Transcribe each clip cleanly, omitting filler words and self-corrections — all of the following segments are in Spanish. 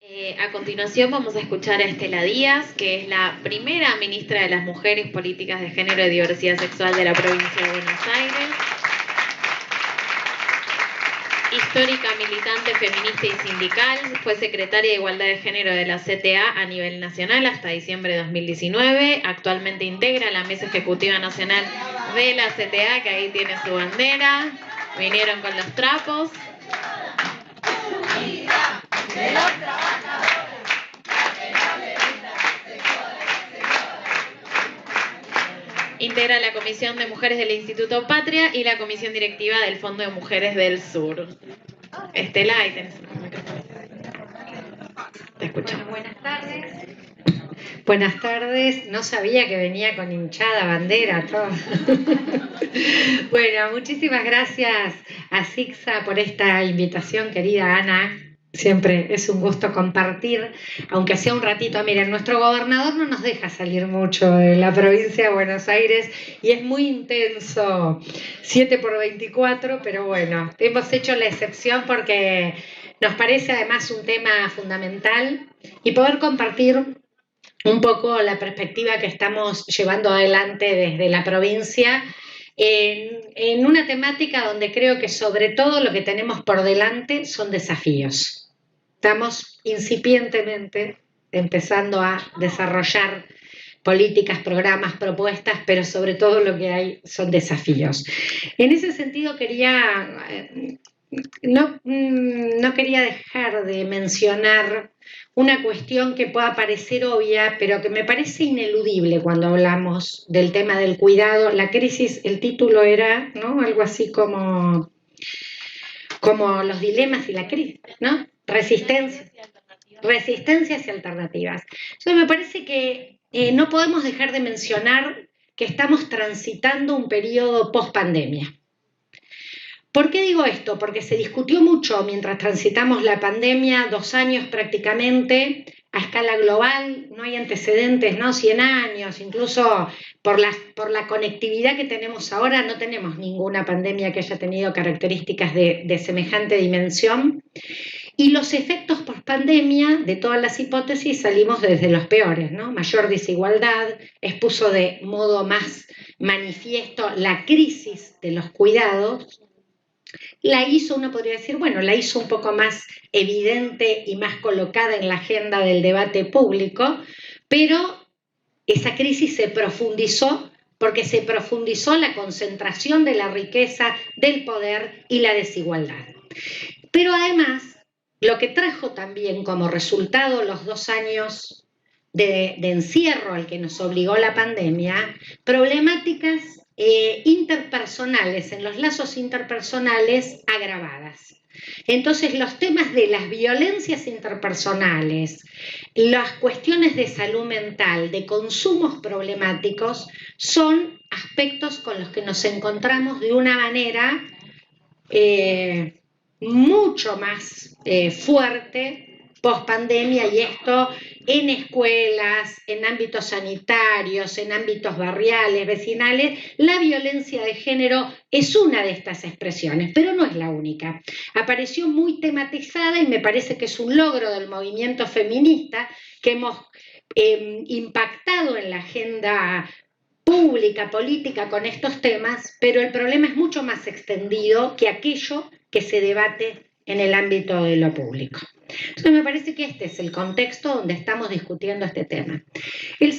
A continuación vamos a escuchar a Estela Díaz, que es la primera ministra de las Mujeres, Políticas de Género y Diversidad Sexual de la provincia de Buenos Aires. Histórica militante feminista y sindical, fue secretaria de Igualdad de Género de la CTA a nivel nacional hasta diciembre de 2019. Actualmente integra la Mesa Ejecutiva Nacional de la CTA, que ahí tiene su bandera. Vinieron con los trapos. Integra la Comisión de Mujeres del Instituto Patria y la Comisión Directiva del Fondo de Mujeres del Sur. Estela, ahí tenés el micrófono. Te escucho. Bueno, buenas tardes. Buenas tardes. No sabía que venía con hinchada, bandera, todo. Bueno, muchísimas gracias a SICSA por esta invitación, querida Ana. Siempre es un gusto compartir, aunque sea un ratito. Miren, nuestro gobernador no nos deja salir mucho de la provincia de Buenos Aires y es muy intenso, 7x24, pero bueno, hemos hecho la excepción porque nos parece además un tema fundamental y poder compartir un poco la perspectiva que estamos llevando adelante desde la provincia en una temática donde creo que sobre todo lo que tenemos por delante son desafíos. Estamos incipientemente empezando a desarrollar políticas, programas, propuestas, pero sobre todo lo que hay son desafíos. En ese sentido no quería dejar de mencionar una cuestión que pueda parecer obvia, pero que me parece ineludible cuando hablamos del tema del cuidado. La crisis, el título era, ¿no?, algo así como los dilemas y la crisis, ¿no? Resistencias y alternativas. Entonces me parece que no podemos dejar de mencionar que estamos transitando un periodo post-pandemia. ¿Por qué digo esto? Porque se discutió mucho mientras transitamos la pandemia, 2 años prácticamente, a escala global, no hay antecedentes, ¿no? 100 años, incluso por la conectividad que tenemos ahora, no tenemos ninguna pandemia que haya tenido características de semejante dimensión. Y los efectos post-pandemia, de todas las hipótesis, salimos desde los peores, ¿no? Mayor desigualdad, expuso de modo más manifiesto la crisis de los cuidados. Uno podría decir, bueno, la hizo un poco más evidente y más colocada en la agenda del debate público, pero esa crisis se profundizó porque se profundizó la concentración de la riqueza, del poder y la desigualdad. Pero además, lo que trajo también como resultado los 2 años de encierro al que nos obligó la pandemia, problemáticas interpersonales, en los lazos interpersonales agravadas. Entonces los temas de las violencias interpersonales, las cuestiones de salud mental, de consumos problemáticos, son aspectos con los que nos encontramos de una manera mucho más fuerte post-pandemia, y esto en escuelas, en ámbitos sanitarios, en ámbitos barriales, vecinales. La violencia de género es una de estas expresiones, pero no es la única. Apareció muy tematizada y me parece que es un logro del movimiento feminista que hemos impactado en la agenda pública, política con estos temas, pero el problema es mucho más extendido que aquello que se debate en el ámbito de lo público. Entonces me parece que este es el contexto donde estamos discutiendo este tema. La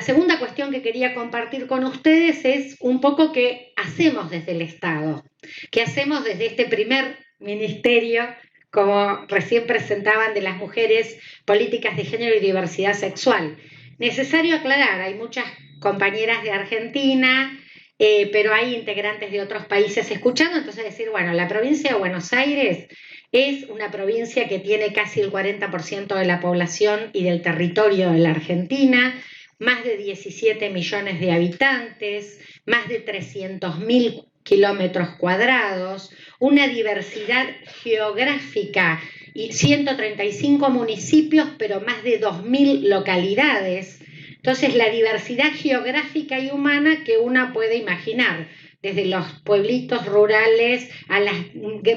segunda cuestión que quería compartir con ustedes es un poco qué hacemos desde el Estado, qué hacemos desde este primer ministerio, como recién presentaban, de las mujeres, políticas de género y diversidad sexual. Necesario aclarar, hay muchas compañeras de Argentina, pero hay integrantes de otros países escuchando, entonces decir, bueno, la provincia de Buenos Aires es una provincia que tiene casi el 40% de la población y del territorio de la Argentina, más de 17 millones de habitantes, más de 300.000 kilómetros cuadrados, una diversidad geográfica y 135 municipios, pero más de 2.000 localidades. Entonces, la diversidad geográfica y humana que una puede imaginar, desde los pueblitos rurales a las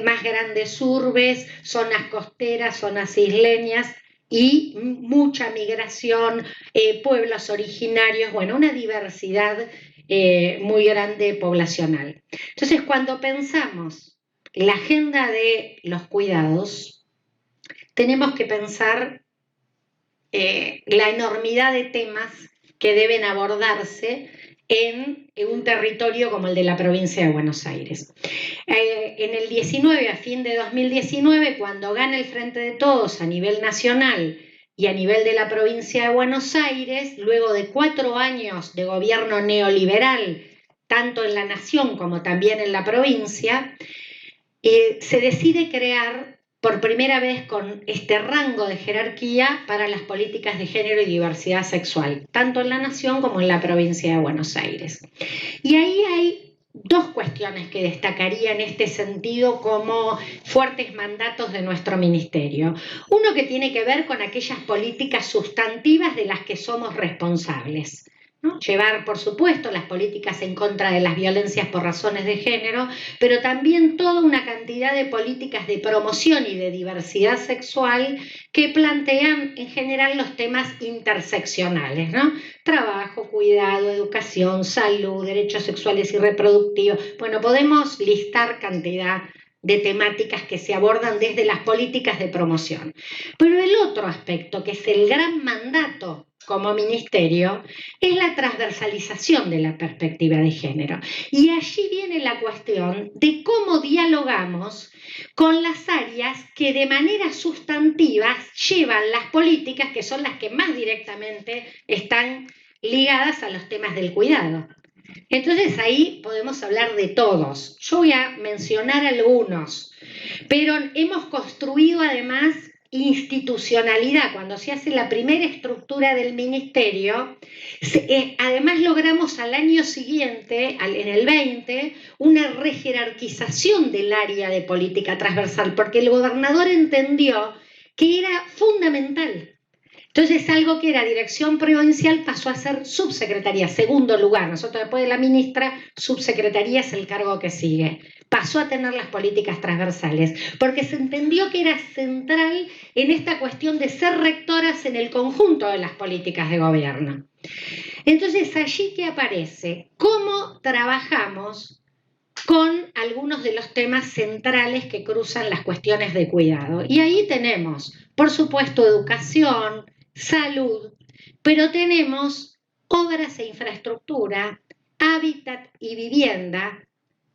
más grandes urbes, zonas costeras, zonas isleñas y mucha migración, pueblos originarios, bueno, una diversidad muy grande poblacional. Entonces, cuando pensamos la agenda de los cuidados, tenemos que pensar la enormidad de temas que deben abordarse en un territorio como el de la provincia de Buenos Aires. En el 19, a fin de 2019, cuando gana el Frente de Todos a nivel nacional y a nivel de la provincia de Buenos Aires, luego de 4 años de gobierno neoliberal, tanto en la nación como también en la provincia, se decide crear por primera vez con este rango de jerarquía para las políticas de género y diversidad sexual, tanto en la nación como en la provincia de Buenos Aires. Y ahí hay 2 cuestiones que destacaría en este sentido como fuertes mandatos de nuestro ministerio. Uno que tiene que ver con aquellas políticas sustantivas de las que somos responsables, ¿no? Llevar, por supuesto, las políticas en contra de las violencias por razones de género, pero también toda una cantidad de políticas de promoción y de diversidad sexual que plantean en general los temas interseccionales, ¿no? Trabajo, cuidado, educación, salud, derechos sexuales y reproductivos. Bueno, podemos listar cantidad de temáticas que se abordan desde las políticas de promoción. Pero el otro aspecto, que es el gran mandato como ministerio, es la transversalización de la perspectiva de género. Y allí viene la cuestión de cómo dialogamos con las áreas que de manera sustantiva llevan las políticas que son las que más directamente están ligadas a los temas del cuidado. Entonces ahí podemos hablar de todos. Yo voy a mencionar algunos, pero hemos construido además institucionalidad. Cuando se hace la primera estructura del ministerio, además logramos al año siguiente, en el 20, una rejerarquización del área de política transversal, porque el gobernador entendió que era fundamental. Entonces, algo que era dirección provincial pasó a ser subsecretaría, segundo lugar. Nosotros después de la ministra, subsecretaría es el cargo que sigue. Pasó a tener las políticas transversales, porque se entendió que era central en esta cuestión de ser rectoras en el conjunto de las políticas de gobierno. Entonces, allí que aparece cómo trabajamos con algunos de los temas centrales que cruzan las cuestiones de cuidado. Y ahí tenemos, por supuesto, educación, salud, pero tenemos obras e infraestructura, hábitat y vivienda,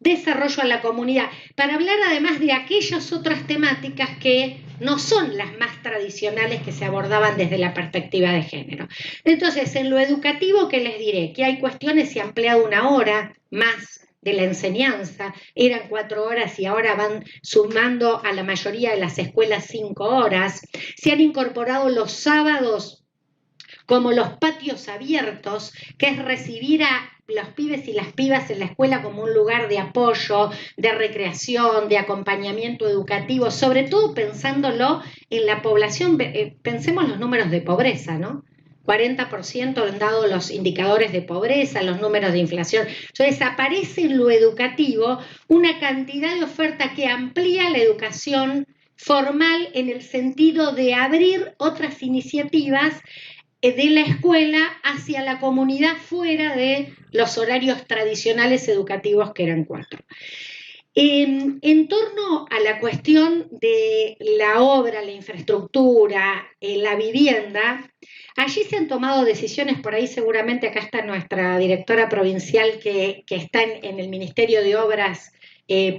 desarrollo a la comunidad, para hablar además de aquellas otras temáticas que no son las más tradicionales que se abordaban desde la perspectiva de género. Entonces, en lo educativo, ¿qué les diré? Que hay cuestiones, se ha ampliado 1 hora más de la enseñanza, eran 4 horas y ahora van sumando a la mayoría de las escuelas 5 horas. Se han incorporado los sábados como los patios abiertos, que es recibir a los pibes y las pibas en la escuela como un lugar de apoyo, de recreación, de acompañamiento educativo, sobre todo pensándolo en la población. Pensemos los números de pobreza, ¿no? 40% han dado los indicadores de pobreza, los números de inflación. Entonces aparece en lo educativo una cantidad de oferta que amplía la educación formal en el sentido de abrir otras iniciativas de la escuela hacia la comunidad fuera de los horarios tradicionales educativos que eran 4. En torno a la cuestión de la obra, la infraestructura, la vivienda, allí se han tomado decisiones, por ahí seguramente acá está nuestra directora provincial que está en el Ministerio de Obras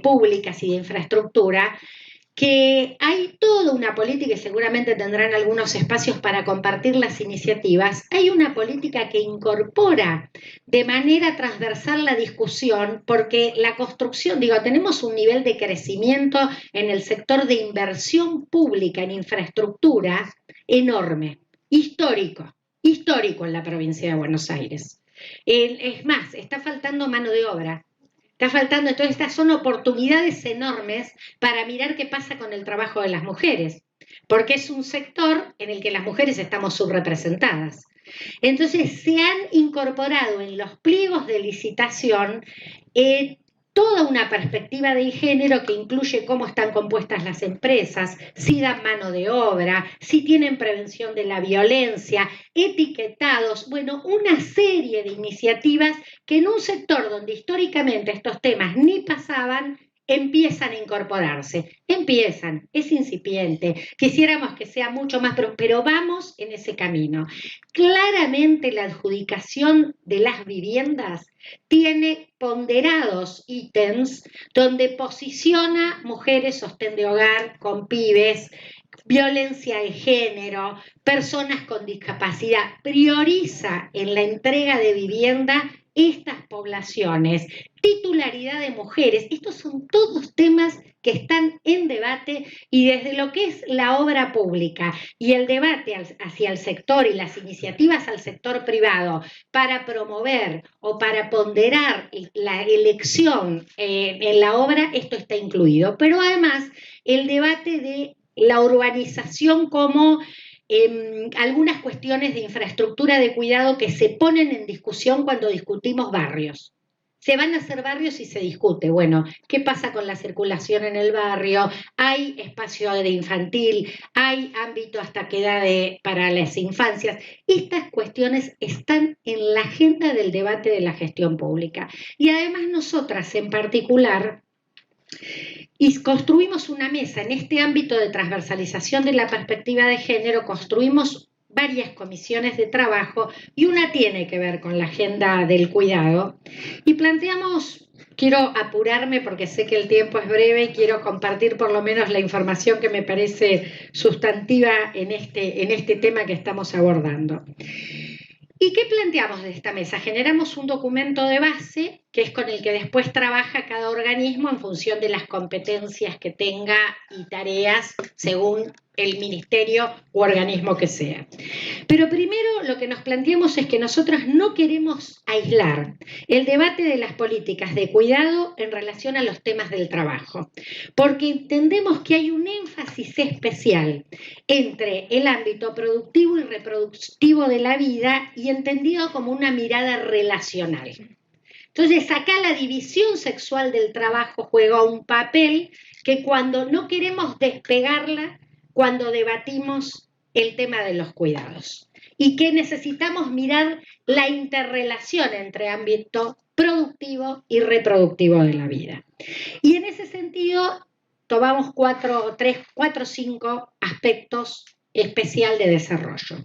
Públicas y de Infraestructura, que hay toda una política, y seguramente tendrán algunos espacios para compartir las iniciativas, hay una política que incorpora de manera transversal la discusión, porque la construcción, tenemos un nivel de crecimiento en el sector de inversión pública en infraestructura enorme, histórico en la provincia de Buenos Aires. Es más, está faltando mano de obra. Está faltando, entonces estas son oportunidades enormes para mirar qué pasa con el trabajo de las mujeres, porque es un sector en el que las mujeres estamos subrepresentadas. Entonces se han incorporado en los pliegos de licitación toda una perspectiva de género que incluye cómo están compuestas las empresas, si dan mano de obra, si tienen prevención de la violencia, etiquetados, bueno, una serie de iniciativas que en un sector donde históricamente estos temas ni pasaban, empiezan a incorporarse, es incipiente, quisiéramos que sea mucho más, pero vamos en ese camino. Claramente la adjudicación de las viviendas tiene ponderados ítems donde posiciona mujeres sostén de hogar con pibes, violencia de género, personas con discapacidad, prioriza en la entrega de vivienda estas poblaciones, titularidad de mujeres, estos son todos temas que están en debate y desde lo que es la obra pública y el debate hacia el sector y las iniciativas al sector privado para promover o para ponderar la elección en la obra, esto está incluido. Pero además el debate de la urbanización como algunas cuestiones de infraestructura de cuidado que se ponen en discusión cuando discutimos barrios. Se van a hacer barrios y se discute, bueno, ¿qué pasa con la circulación en el barrio? ¿Hay espacio de infantil? ¿Hay ámbito hasta qué edad para las infancias? Estas cuestiones están en la agenda del debate de la gestión pública. Y además nosotras en particular, y construimos una mesa en este ámbito de transversalización de la perspectiva de género, construimos varias comisiones de trabajo y una tiene que ver con la agenda del cuidado y planteamos, quiero apurarme porque sé que el tiempo es breve y quiero compartir por lo menos la información que me parece sustantiva en este tema que estamos abordando. ¿Y qué planteamos de esta mesa? Generamos un documento de base que es con el que después trabaja cada organismo en función de las competencias que tenga y tareas según el ministerio u organismo que sea. Pero primero lo que nos planteamos es que nosotras no queremos aislar el debate de las políticas de cuidado en relación a los temas del trabajo, porque entendemos que hay un énfasis especial entre el ámbito productivo y reproductivo de la vida y entendido como una mirada relacional. Entonces, acá la división sexual del trabajo juega un papel que cuando no queremos despegarla, cuando debatimos el tema de los cuidados. Y que necesitamos mirar la interrelación entre ámbito productivo y reproductivo de la vida. Y en ese sentido, tomamos 4 o 5 aspectos especial de desarrollo.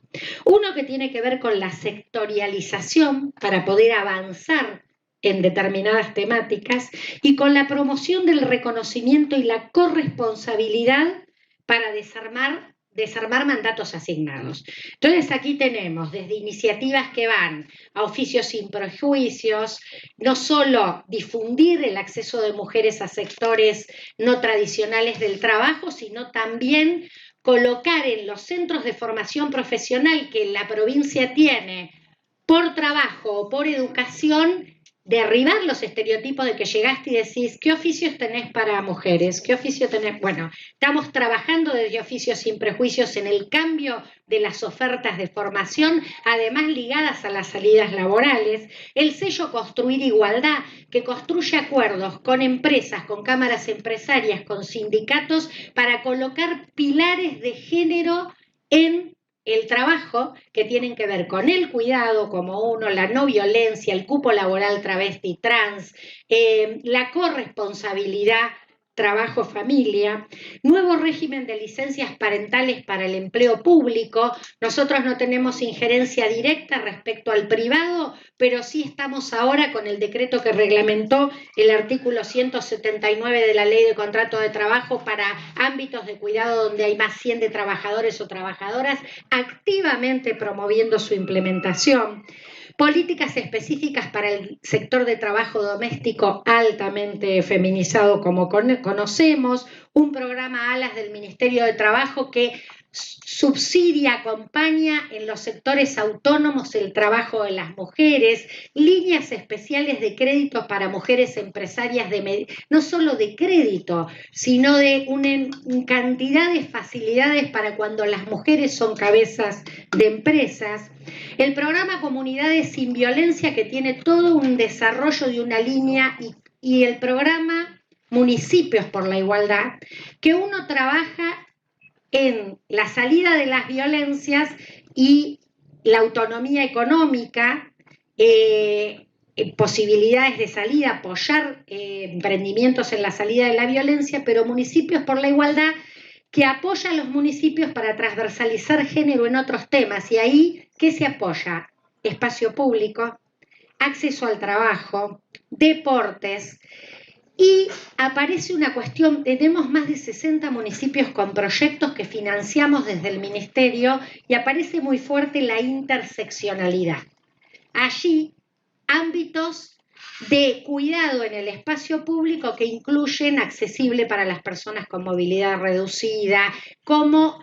Uno que tiene que ver con la sectorialización para poder avanzar en determinadas temáticas y con la promoción del reconocimiento y la corresponsabilidad para desarmar mandatos asignados. Entonces aquí tenemos desde iniciativas que van a oficios sin prejuicios, no solo difundir el acceso de mujeres a sectores no tradicionales del trabajo, sino también colocar en los centros de formación profesional que la provincia tiene por trabajo o por educación, derribar los estereotipos de que llegaste y decís, ¿qué oficios tenés para mujeres? ¿Qué oficio tenés? Bueno, estamos trabajando desde oficios sin prejuicios en el cambio de las ofertas de formación, además ligadas a las salidas laborales, el sello Construir Igualdad, que construye acuerdos con empresas, con cámaras empresarias, con sindicatos, para colocar pilares de género en el trabajo que tienen que ver con el cuidado como uno, la no violencia, el cupo laboral travesti trans, la corresponsabilidad trabajo-familia, nuevo régimen de licencias parentales para el empleo público. Nosotros no tenemos injerencia directa respecto al privado, pero sí estamos ahora con el decreto que reglamentó el artículo 179 de la Ley de Contrato de Trabajo para ámbitos de cuidado donde hay más 100 de trabajadores o trabajadoras, activamente promoviendo su implementación. Políticas específicas para el sector de trabajo doméstico altamente feminizado como conocemos, un programa ALAS del Ministerio de Trabajo que subsidia, acompaña en los sectores autónomos el trabajo de las mujeres, líneas especiales de crédito para mujeres empresarias, no solo de crédito, sino de una cantidad de facilidades para cuando las mujeres son cabezas de empresas. El programa Comunidades sin Violencia, que tiene todo un desarrollo de una línea y y el programa Municipios por la Igualdad, que uno trabaja en la salida de las violencias y la autonomía económica, posibilidades de salida, apoyar emprendimientos en la salida de la violencia, pero Municipios por la Igualdad, que apoya a los municipios para transversalizar género en otros temas. Y ahí, ¿qué se apoya? Espacio público, acceso al trabajo, deportes. Y aparece una cuestión, tenemos más de 60 municipios con proyectos que financiamos desde el Ministerio y aparece muy fuerte la interseccionalidad. Allí, ámbitos de cuidado en el espacio público que incluyen accesible para las personas con movilidad reducida, como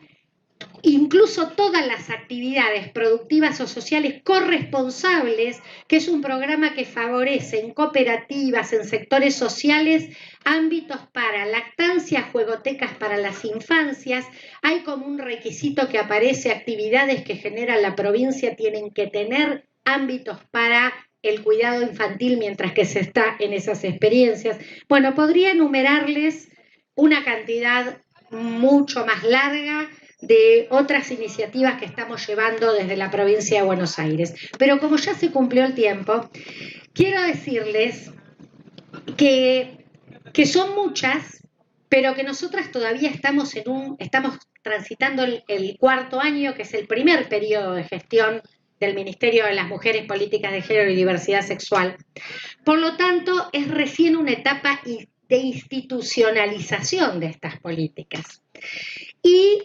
incluso todas las actividades productivas o sociales corresponsables, que es un programa que favorece en cooperativas, en sectores sociales, ámbitos para lactancia, juegotecas para las infancias. Hay como un requisito que aparece, actividades que genera la provincia tienen que tener ámbitos para el cuidado infantil mientras que se está en esas experiencias. Bueno, podría enumerarles una cantidad mucho más larga de otras iniciativas que estamos llevando desde la provincia de Buenos Aires. Pero como ya se cumplió el tiempo, quiero decirles que son muchas, pero que nosotras todavía estamos transitando el cuarto año, que es el primer periodo de gestión del Ministerio de las Mujeres, Políticas de Género y Diversidad Sexual. Por lo tanto, es recién una etapa de institucionalización de estas políticas. Y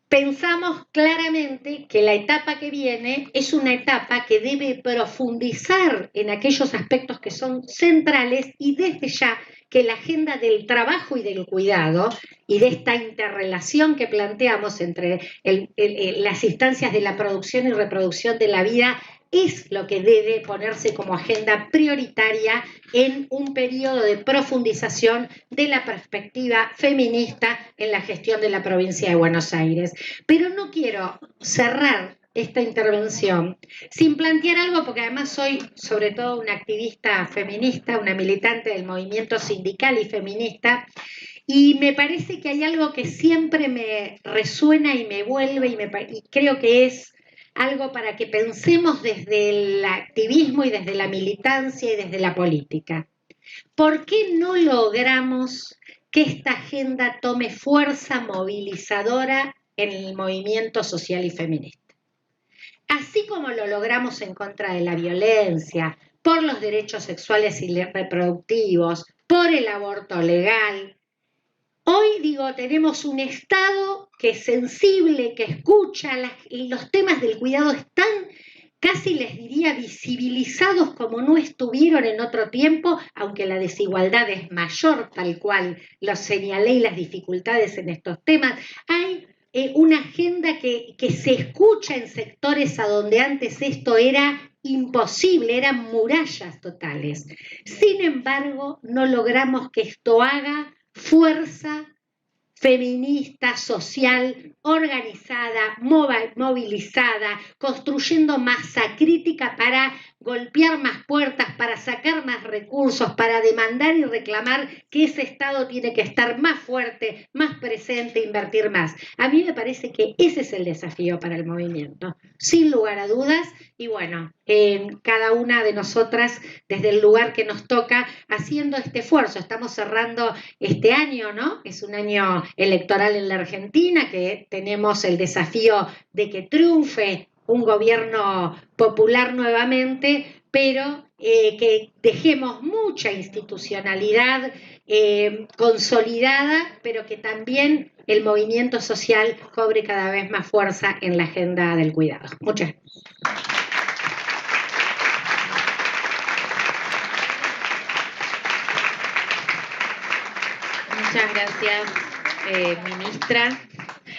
pensamos claramente que la etapa que viene es una etapa que debe profundizar en aquellos aspectos que son centrales y desde ya que la agenda del trabajo y del cuidado y de esta interrelación que planteamos entre las instancias de la producción y reproducción de la vida es lo que debe ponerse como agenda prioritaria en un periodo de profundización de la perspectiva feminista en la gestión de la provincia de Buenos Aires. Pero no quiero cerrar esta intervención sin plantear algo, porque además soy sobre todo una activista feminista, una militante del movimiento sindical y feminista, y me parece que hay algo que siempre me resuena y me vuelve y creo que es algo para que pensemos desde el activismo y desde la militancia y desde la política. ¿Por qué no logramos que esta agenda tome fuerza movilizadora en el movimiento social y feminista? Así como lo logramos en contra de la violencia, por los derechos sexuales y reproductivos, por el aborto legal, hoy, tenemos un Estado que es sensible, que escucha, los temas del cuidado están, casi les diría, visibilizados como no estuvieron en otro tiempo, aunque la desigualdad es mayor, tal cual lo señalé, y las dificultades en estos temas. Hay una agenda que se escucha en sectores a donde antes esto era imposible, eran murallas totales. Sin embargo, no logramos que esto haga fuerza feminista, social, organizada, movilizada, construyendo masa crítica para golpear más puertas, para sacar más recursos, para demandar y reclamar que ese Estado tiene que estar más fuerte, más presente, invertir más. A mí me parece que ese es el desafío para el movimiento, sin lugar a dudas, y bueno, cada una de nosotras, desde el lugar que nos toca, haciendo este esfuerzo. Estamos cerrando este año, ¿no? Es un año electoral en la Argentina, que tenemos el desafío de que triunfe un gobierno popular nuevamente, pero que dejemos mucha institucionalidad consolidada, pero que también el movimiento social cobre cada vez más fuerza en la agenda del cuidado. Muchas gracias. Muchas gracias, ministra.